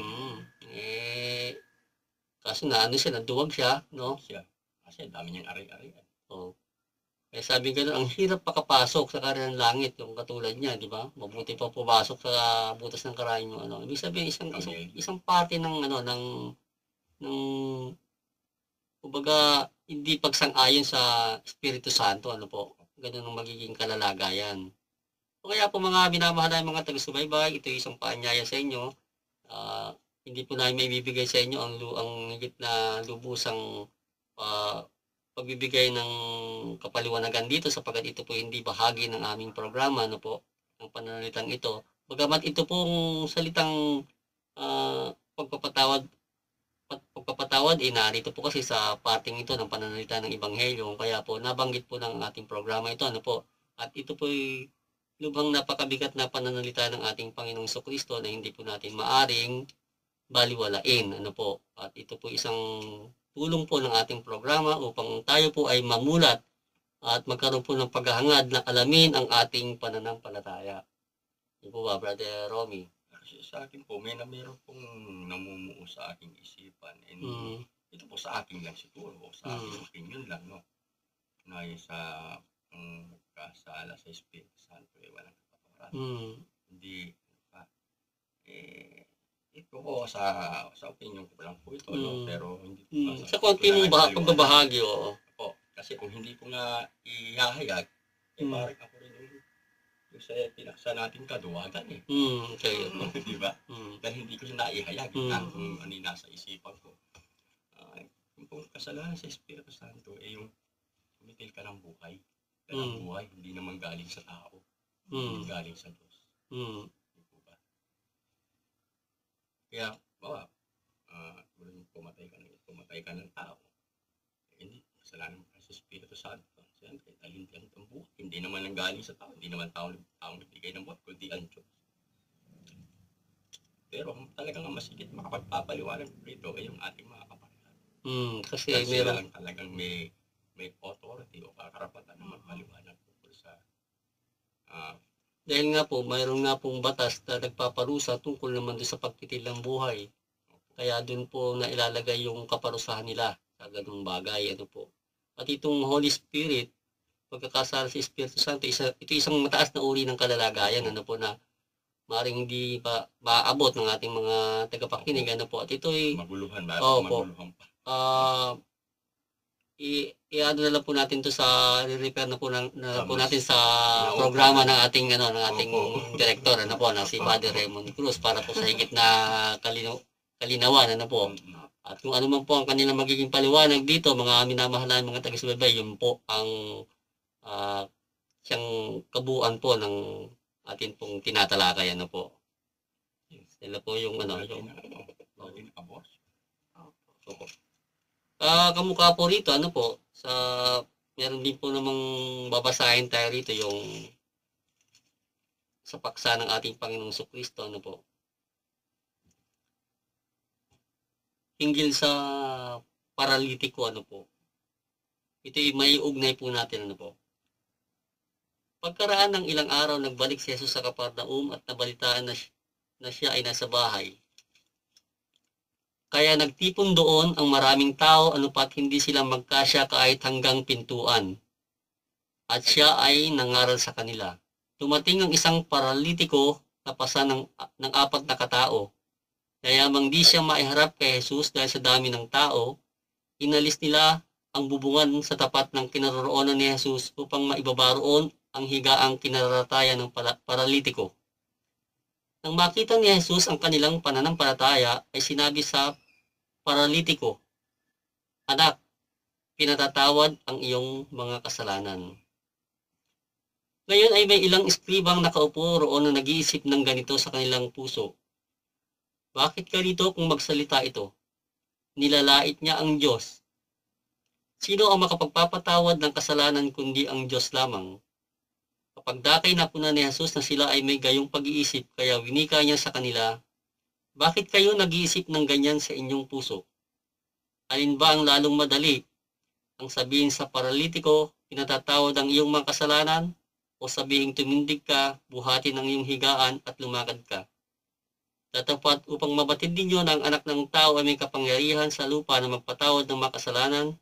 S2: Kaso naduwag siya, no?
S3: Kasi dami niyang ari-arian.
S2: Oo. Kaya sabi gano'n, ang hirap pakapasok sa karya ng langit, yung katulad niya, di ba? Mabuti pa pumasok sa butas ng karayom yung Ibig sabihin, isang parte ng kumbaga, hindi pagsang-ayon sa Espiritu Santo, ganun ang magiging kalalagayan. O kaya po mga minamahal na mga taga-subaybay, ito isang paanyaya sa inyo. Hindi po namin maibibigay sa inyo ang higit na lubusang pagbibigay ng kapaliwanagan dito sapagkat ito po hindi bahagi ng aming programa, ng pananalitang ito. Bagamat ito pong salitang pagpapatawad, narito po kasi sa parting ito ng pananalita ng Ebanghelyo, kaya po nabanggit po ng ating programa ito, at ito po lubhang napakabigat na pananalita ng ating Panginoong Jesucristo na hindi po natin maaring baliwalain, at ito po isang tulong po ng ating programa upang tayo po ay mamulat at magkaroon po ng paghahangad na alamin ang ating pananampalataya. Di po ba, Brother Romy?
S3: Kasi sa akin po, meron pong namumuo sa aking isipan. And ito po sa akin lang siguro, sa aking opinion lang, na sa kasala sa Espiritu Santo, walang kapatawaran. Hindi, ito po sa opinion ko lang po ito, pero hindi po
S2: sa konti mong pagbabahagi,
S3: po. Kasi kung hindi ko nga ihahayag, parang ako rin yung sa pinaksa natin kaduwagan
S2: Okay.
S3: Di ba? Dahil hindi ko siya naihayag kung ano yung nasa isipan ko. Yung kasalanan sa Espiritu Santo yung tumitil ka ng buhay. Ang buhay hindi naman galing sa tao. Hindi galing sa Diyos. Kaya, pumatay ka ng tao, hindi, kasalanan mo sa Espiritu Santo. Siyempre, talintihan ang buhay. Hindi naman ang galing sa tao. Hindi naman tao nagbigay ng buhay, kundi ang Diyos. Pero talagang masigit makapagpapaliwanag rito ay yung ating mga kapatiran.
S2: Kasi
S3: sila lang talagang may authority o kakarapatan na magpaliwanag tungkol sa
S2: dahil nga po, mayroon nga pong batas na nagpaparusa tungkol naman doon sa pagtitil ng buhay. Kaya doon po na ilalagay yung kaparusahan nila sa ganung bagay. At itong Holy Spirit, pagkakasala sa Espiritu Santo, ito isang mataas na uri ng kalalagayan, na maaaring hindi pa maabot ng ating mga tagapakinig, At ito'y
S3: maguluhan, maguluhan pa.
S2: I-ano na lang po natin to repair na po natin sa programa ng ating director na si Father Raymond Cruz para po sa higit na kalinawan at kung ano man po ang kanilang magiging paliwanag dito, mga minamahalan, mga taga-subaybay, yun po ang siyang kabuuan po ng atin pong tinatalakay sila po yung kamukha po rito, meron din po namang babasahin tayo rito yung sa paksa ng ating Panginoong Jesucristo, hinggil sa paralitiko, ano po. Ito'y may ugnay po natin, ano po. Pagkaraan ng ilang araw, nagbalik si Jesus sa Kapernaum at nabalitaan na siya ay nasa bahay. Kaya nagtipon doon ang maraming tao, anupat hindi sila magkasya kahit hanggang pintuan. At siya ay nangaral sa kanila. Dumating ang isang paralitiko na pasa ng 4 na katao. Kayamang di siya maiharap kay Jesus dahil sa dami ng tao, inalis nila ang bubungan sa tapat ng kinaroroonan ni Jesus upang maibaba roon ang higaang kinararatayan ng paralitiko. Nang makita ni Jesus ang kanilang pananampalataya, ay sinabi sa paralitiko, "Anak, pinatatawad ang iyong mga kasalanan." Ngayon ay may ilang eskribang nakaupo roon na nag-iisip ng ganito sa kanilang puso. Bakit ka rito kung magsalita ito? Nilalait niya ang Diyos. Sino ang makapagpapatawad ng kasalanan kundi ang Diyos lamang? Kapag dakay na po na ni Jesus na sila ay may gayong pag-iisip, kaya winika niya sa kanila, bakit kayo nag-iisip ng ganyan sa inyong puso? Alin ba ang lalong madali? Ang sabihin sa paralitiko, pinatatawad ang iyong mga kasalanan, o sabihin tumindig ka, buhatin ang iyong higaan at lumakad ka? Tatapat upang mabatid ninyo na ang anak ng tao ay may kapangyarihan sa lupa na magpatawad ng mga kasalanan.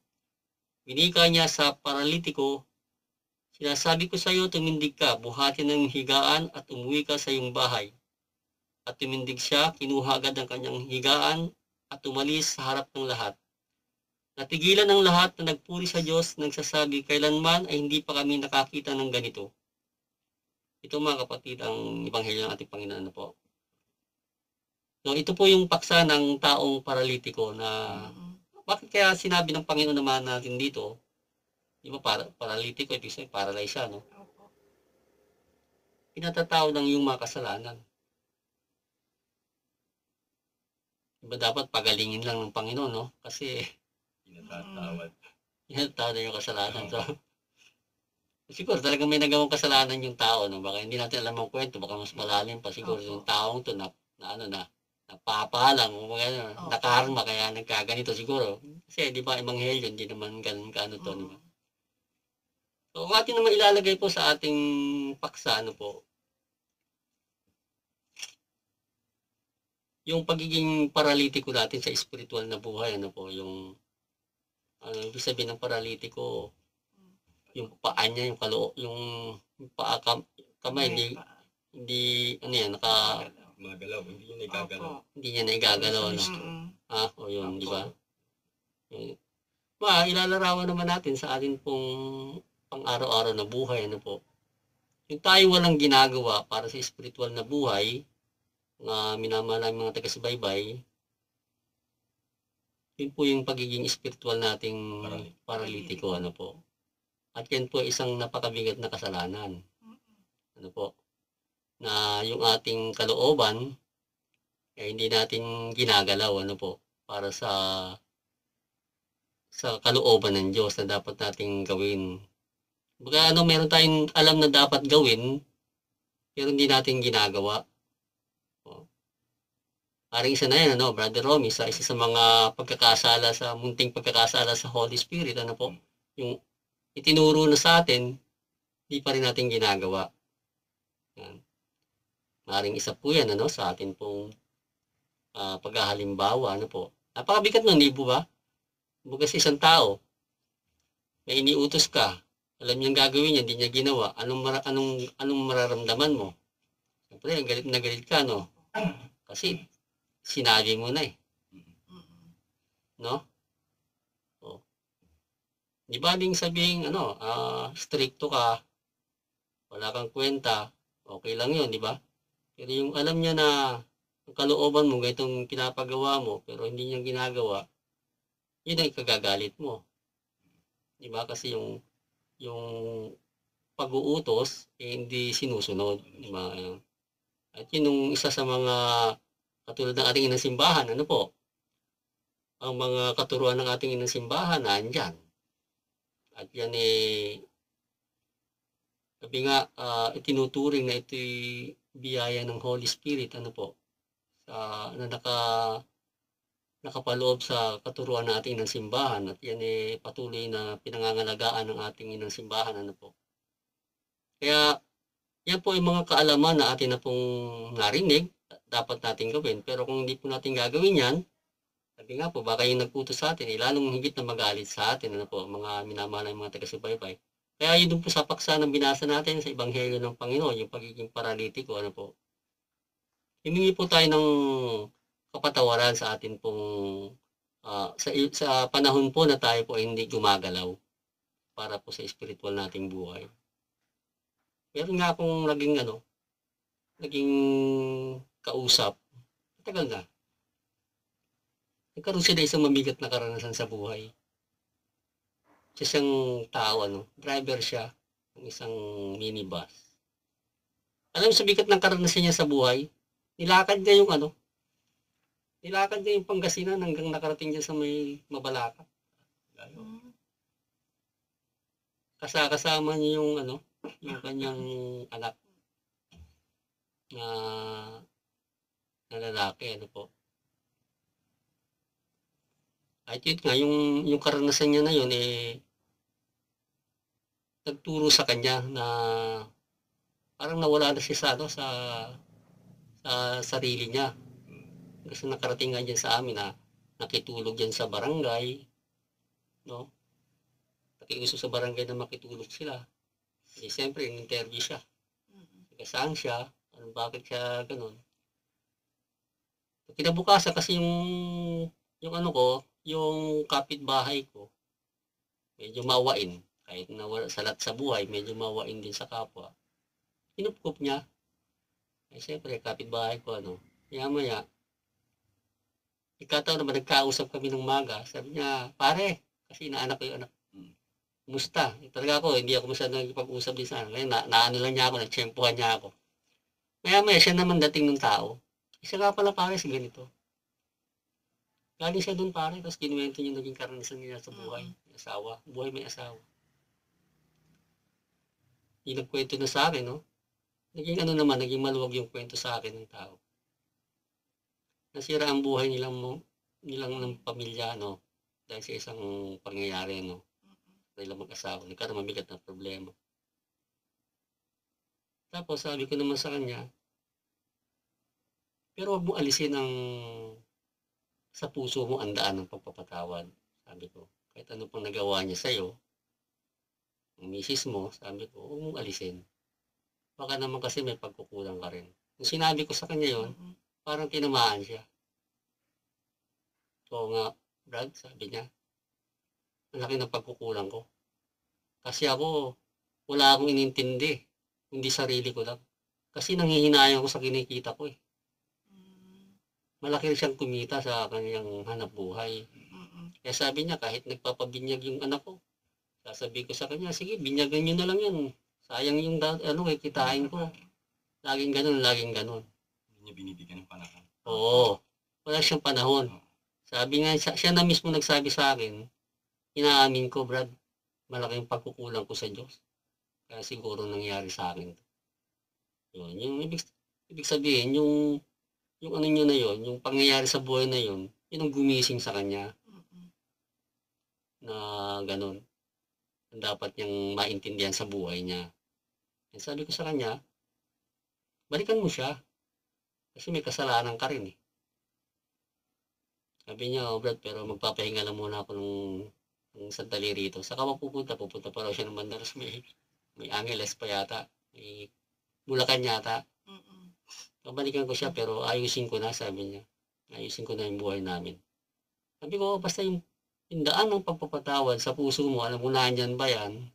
S2: Winika niya sa paralitiko, sinasabi ko sa iyo, tumindig ka, buhatin ang higaan at umuwi ka sa iyong bahay. At tumindig siya, kinuha agad ang kanyang higaan at umalis sa harap ng lahat. Natigilan ang lahat na nagpuri sa Diyos, nagsasabi, kailanman ay hindi pa kami nakakita ng ganito. Ito mga kapatid, ang ebanghelyo ng ating Panginoon po. So, ito po yung paksa ng taong paralitiko na bakit kaya sinabi ng Panginoon naman natin dito, di ba paralitiko, ibig sabihin paralyze siya, no? Pinatatawad ng iyong mga kasalanan. Diba dapat pagalingin lang ng Panginoon, no? Kasi
S3: Pinatatawad.
S2: pinatawad na yung kasalanan. So, siguro talagang may nagawang kasalanan yung tao, no? Baka hindi natin alam ang kwento, baka mas malalim pa siguro yung taong to na napapalang, nakarma, kaya nagkaganito siguro. Kasi di ba, ebanghelyo, hindi naman ganun kaano to, di ba? So, kung atin naman ilalagay po sa ating paksa, ano po, yung pagiging paralitiko natin sa spiritual na buhay, ano po, yung, ibig sabihin ng paralitiko, yung paa niya, yung paa, kamay, hindi, ano yan,
S3: Magalaw, hindi niya nagagalaw.
S2: hindi niya naigagalaw, no? O yun, di ba? Ilalarawan naman natin sa atin pong pang-araw-araw na buhay, ano po. Yung tayo walang ginagawa para sa spiritual na buhay, na minamahal ng mga taga-subaybay, yun po yung pagiging spiritual nating paralitiko, ano po. At yan po isang napakabigat na kasalanan. Ano po? Na yung ating kalooban ay hindi natin ginagalaw, ano po, para sa kalooban ng Diyos na dapat nating gawin. Baka meron tayong alam na dapat gawin, pero hindi natin ginagawa. Parang isa na yan, Brother Romy, isa sa mga pagkakasala, sa munting pagkakasala sa Holy Spirit, ano po, yung itinuro na sa atin, hindi pa rin natin ginagawa. Yan. Maring isa po yan, sa atin pong paghahalimbawa, ano po. Napakabigat nun, di ba? Bukas isang tao, may iniutos ka, alam niyang gagawin niya, hindi niya ginawa, anong mararamdaman mo? Siyempre, galit na galit ka, no? Kasi, sinabi mo na eh. No? O. Di ba ding sabihin, stricto ka, wala kang kwenta, okay lang yun, di ba? Pero yung alam niya na ang kalooban mo, ganitong pinapagawa mo, pero hindi niya ginagawa, yun ang ikagagalit mo. Di ba? Kasi yung pag-uutos, hindi sinusunod. Di ba? At yun yung isa sa mga, katulad ng ating inang simbahan, ano po? Ang mga katuruan ng ating inang simbahan, nandyan. At yan sabi nga, itinuturing na ito'y biyaya ng Holy Spirit, ano po, na nakapaloob sa katuruan natin ng simbahan at yan patuloy na pinangangalagaan ng ating inang simbahan. Ano po. Kaya yan po yung mga kaalaman na atin na pong narinig, dapat natin gawin. Pero kung hindi po natin gagawin yan, sabi nga po, baka yung nagputos sa atin, lalong higit na magalit sa atin, ano po, mga minamahal ng mga taga-subaybay. Kaya yun po sa paksa ng binasa natin sa Ebanghelyo ng Panginoon, yung pagiging paralitiko, ano po. Himingi po tayo ng kapatawaran sa atin pong, sa panahon po na tayo po ay hindi gumagalaw para po sa spiritual nating buhay. Meron nga akong naging kausap, matagal na. Nagkaroon siya na isang mamigat na karanasan sa buhay. Siya siyang tao, driver siya ng isang minibus. Alam mo, sa bigat ng karanasan niya sa buhay, nilakad niya yung Pangasinan hanggang nakarating niya sa may Mabalaka. Kasama niya yung kanyang anak na lalaki, ano po. At yun nga, yung karanasan niya na yun, nagturo sa kanya na parang nawala na siya sa sarili niya. Kasi nakarating nga dyan sa amin na nakitulog dyan sa barangay, no? Nakiuso sa barangay na makitulog sila. Eh, siyempre, in-interview siya. Saan siya? Bakit siya ganun? Kinabukasan kasi yung kapitbahay ko, medyo mawain. Kahit nawala salat sa buhay, medyo mawain din sa kapwa. Inupkup niya. Eh, siyempre, kapitbahay ko, maya-maya, ikataon naman, nagkausap kami ng maga. Sabi niya, pare, kasi inaanak ko yung anak. Kumusta? Talaga ako, hindi ako masyadong nagpag-usap din sa anak. Naano lang niya ako, nagtsempuhan niya ako. Maya-maya, siya naman dating ng tao. Isa nga pala, pare, sa ganito. Galing siya doon, pare, tapos kinuwento niya naging karanasan niya sa buhay. May asawa. Buhay may asawa. Yung nagkwento na sa akin, naging naging maluwag yung kwento sa akin ng tao. Nasira ang buhay nilang ng pamilya, dahil sa isang pangyayari, dahil mag-asawa, nagkaroon mabigat na problema. Tapos sabi ko naman sa kanya, pero huwag mo alisin sa puso mo ang daan ng pagpapatawad. Sabi ko, kahit ano pang nagawa niya sa'yo, ang misis mo, sabi ko, huwag mong alisin. Baka naman kasi may pagkukulang ka rin. Nung sinabi ko sa kanya yon, parang tinamaan siya. So nga, Brad, sabi niya, ang laki ng pagkukulang ko. Kasi ako, wala akong inintindi, hindi sarili ko lang. Kasi nanghihinayang ko sa kinikita ko . Malaki rin siyang kumita sa kanyang hanap buhay. Kaya sabi niya, kahit nagpapabinyag yung anak ko, sasabihin ko sa kanya, sige, binyagan niyo na lang yan. Sayang yung kitain ko. Laging ganun.
S3: Hindi niya binibigyan ng panahon.
S2: Oo, wala siyang panahon. Sabi nga, siya na mismo nagsabi sa akin, inaamin ko, Brad, malaking pagkukulang ko sa Diyos. Kaya siguro nangyari sa akin. Yun, yung ibig sabihin, yung niya na yun, yung pangyayari sa buhay na yun, yun ang gumising sa kanya. Na ganun. Ang dapat niyang maintindihan sa buhay niya. And sabi ko sa kanya, balikan mo siya. Kasi may kasalanan ka rin . Sabi niya, Brad, pero magpapahinga lang muna ako ng sandali rito. Saka mapupunta pa raw siya ng Mandaros. May Angeles pa yata. May Bulacan yata. Kabalikan ko siya, pero ayusin ko na, sabi niya. Ayusin ko na yung buhay namin. Sabi ko, basta yung daan ng pagpapatawad sa puso mo, alam mo na yan ba yan?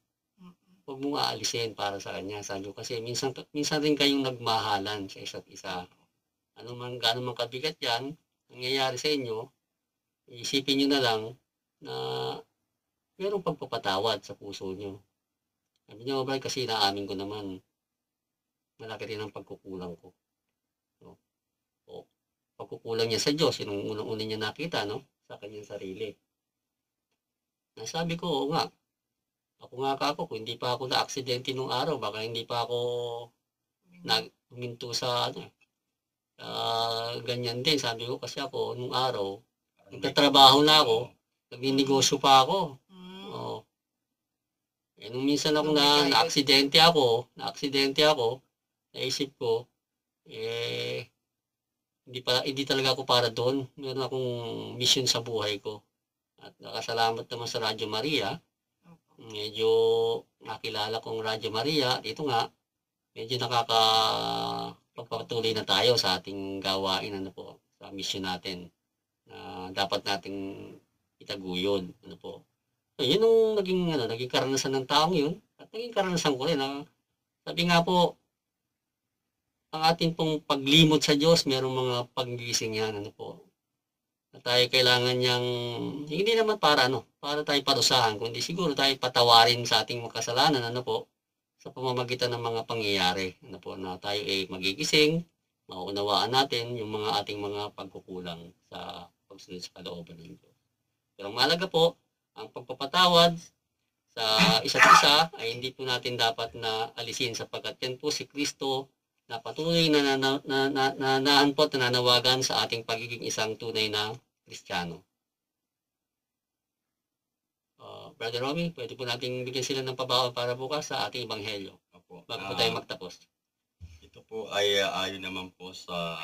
S2: Huwag mong aalisin para sa kanya. Sabi ko, kasi minsan rin kayong nagmahalan sa isa't isa. Gaano man kabigat yan, nangyayari sa inyo, isipin nyo na lang na mayroong pagpapatawad sa puso nyo. Sabi niya, Brad, kasi naamin ko naman, malaki rin ang pagkukulang ko. Pagkukulang niya sa Diyos, yung unang-una niya nakita, sa kanyang sarili. Sabi ko, oo nga, kung hindi pa ako na-aksidente nung araw, baka hindi pa ako huminto sa ganyan din. Sabi ko, kasi ako, nung araw, Nagtatrabaho na ako, nagninegosyo pa ako.
S1: Mm.
S2: Oo. Eh, nung minsan ako
S1: Lumigayod.
S2: na-aksidente ako, naisip ko, hindi talaga ako para doon. Meron akong mission sa buhay ko. At nakasalamat naman sa Radyo Maria.
S1: Opo.
S2: Medyo nakilala kong Radyo Maria. Dito nga, medyo pagpapatuloy na tayo sa ating gawain, sa mission natin na dapat nating itaguyod. So, yun ang naging karanasan ng taong yun. At naging karanasan ko rin. Sabi nga po, ang ating pong paglimot sa Diyos, merong mga paggising yan, na tayo kailangan niyang, hindi naman para tayo parusahan, kundi siguro tayo patawarin sa ating mga kasalanan, sa pamamagitan ng mga pangyayari, na tayo magigising, mauunawaan natin yung mga ating mga pagkukulang sa pagsunod sa kalooban ng Diyos. Pero ang mahalaga po, ang pagpapatawad sa isa't isa ay hindi po natin dapat na alisin sapagkat yan po si Kristo na patuloy na naanpot, na nanawagan sa ating pagiging isang tunay na Kristiyano. Brother Romy, pwede po natin bigyan sila ng pabaon para bukas sa ating ebanghelyo.
S3: Opo.
S2: Bago po tayo magtapos.
S3: Ito po ay ayon naman po sa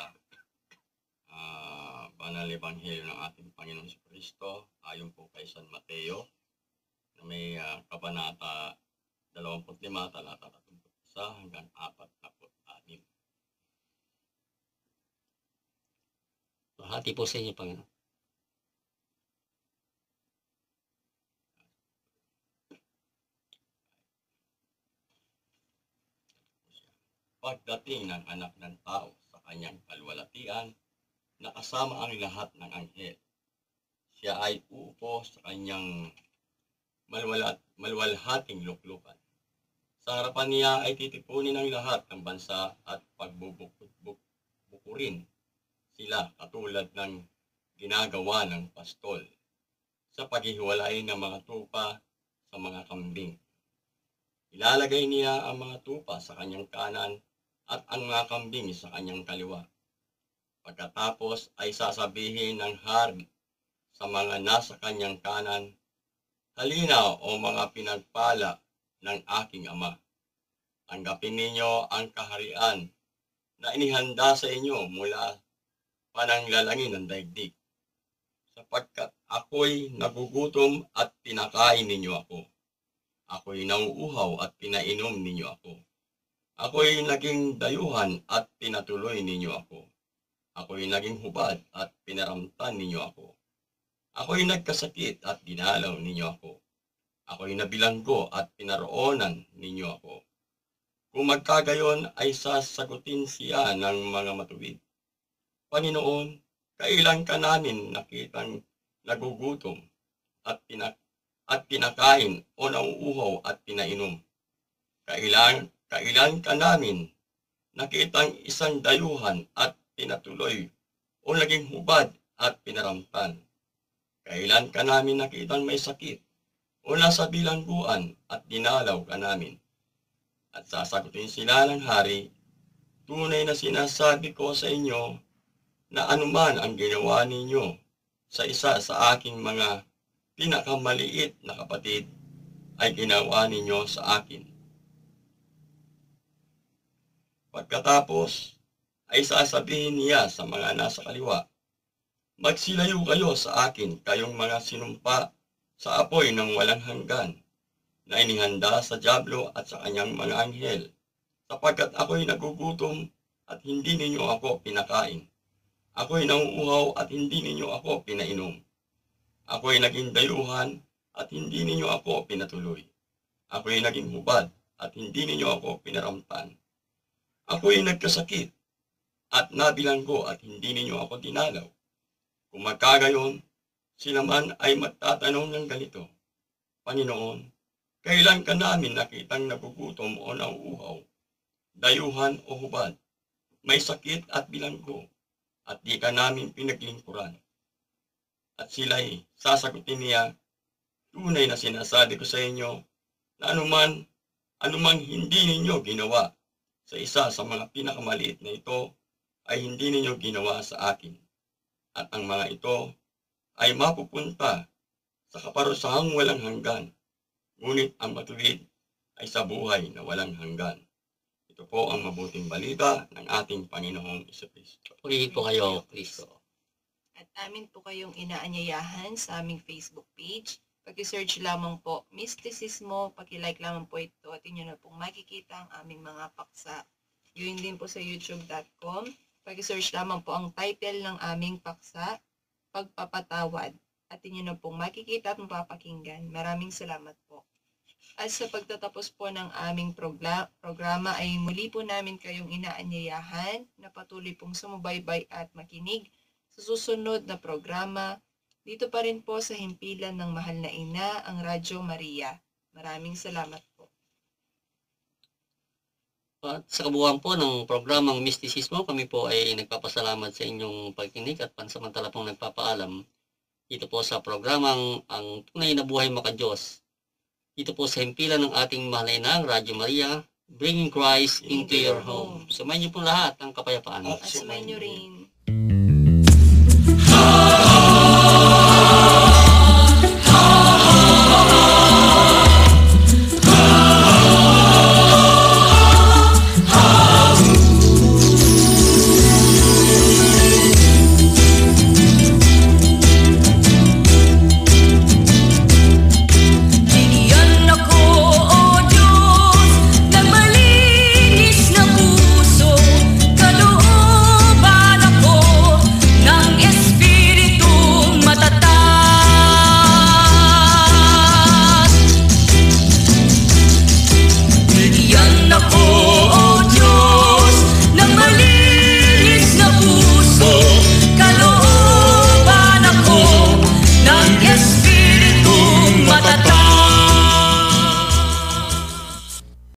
S3: banal ebanghelyo ng ating Panginoong Kristo, ayon po kay San Mateo, na may kabanata 25, talata 31 hanggang 46.
S2: Hati po sa inyo, Panginoon.
S3: Pagdating ng anak ng tao sa kanyang kalwalatian, nakasama ang lahat ng anghel. Siya ay uupo sa kanyang malwalhating luklukan. Sa harapan niya ay titipunin ang lahat ng bansa at pagbubukurin sila katulad ng ginagawa ng pastol sa paghihiwalay ng mga tupa sa mga kambing. Ilalagay niya ang mga tupa sa kanyang kanan at ang mga kambing sa kanyang kaliwa. Pagkatapos ay sasabihin ng hari sa mga nasa kanyang kanan, "Halina o mga pinagpala ng aking Ama. Tanggapin ninyo ang kaharian na inihanda sa inyo mula pananglalangin ng daigdig. Sapagkat ako'y nagugutom at pinakain ninyo ako. Ako'y nauuhaw at pinainom ninyo ako. Ako'y naging dayuhan at pinatuloy ninyo ako. Ako'y naging hubad at pinaramtan ninyo ako. Ako'y nagkasakit at dinalaw ninyo ako. Ako'y nabilanggo at pinaroonan ninyo ako. Kung magkagayon ay sasagutin siya ng mga matuwid, Panginoon, kailan ka namin nakitang nagugutom at pinakain o nauuhaw at pinainom? Kailan ka namin nakitang isang dayuhan at pinatuloy o naging hubad at pinaramtan? Kailan ka namin nakitang may sakit o nasa bilangguan at dinalaw ka namin? At sasagutin sila ng hari, tunay na sinasabi ko sa inyo na anuman ang ginawa ninyo sa isa sa aking mga pinakamaliit na kapatid ay ginawa ninyo sa akin. Pagkatapos ay sasabihin niya sa mga nasa kaliwa, "Magsilayo kayo sa akin, kayong mga sinumpa sa apoy ng walang hanggan, na inihanda sa dyablo at sa kanyang mga anghel, sapagkat ako'y nagugutom at hindi ninyo ako pinakain. Ako'y nauuhaw at hindi ninyo ako pinainom. Ako'y naging dayuhan at hindi ninyo ako pinatuloy. Ako'y naging hubad at hindi ninyo ako pinaramtan. Ako'y nagkasakit at nabilanggo at hindi ninyo ako dinalaw." Kung magkagayon, sila man ay magtatanong ng ganito, "Panginoon, kailan ka namin nakitang nagugutom o nauuhaw, dayuhan o hubad, may sakit at bilanggo, at di ka namin pinaglingkuran?" At sila'y sasagutin niya, "Tunay na sinasabi ko sa inyo na anumang hindi ninyo ginawa sa isa sa mga pinakamaliit na ito, ay hindi ninyo ginawa sa akin. At ang mga ito ay mapupunta sa kaparusahang walang hanggan, ngunit ang matuwid ay sa buhay na walang hanggan. Ito po ang mabuting balita ng ating Panginoong Jesucristo.
S2: Purihin po kayo, Kristo.
S1: At amin po kayong inaanyayahan sa aming Facebook page. Pag-search lamang po Mistisismo, pag-like lamang po ito at inyo na pong makikita ang aming mga paksa. Yun din po sa youtube.com. Pag-search lamang po ang title ng aming paksa, Pagpapatawad. At inyo na pong makikita at mapapakinggan. Maraming salamat po. At sa pagtatapos po ng aming programa ay muli po namin kayong inaanyayahan na patuloy pong sumubaybay at makinig sa susunod na programa dito pa rin po sa himpilan ng Mahal na Ina, ang Radyo Maria. Maraming salamat po.
S2: At sa kabuuan po ng programang Mistisismo, kami po ay nagpapasalamat sa inyong pagkinig at pansamantala pong nagpapaalam dito po sa programang Ang Tunay na Buhay Makadiyos. Dito po sa himpilan ng ating Mahal na Ina, ang Radyo Maria, bringing Christ into your home. Sumayin niyo po lahat ang kapayapaan.
S1: At sumayin niyo rin.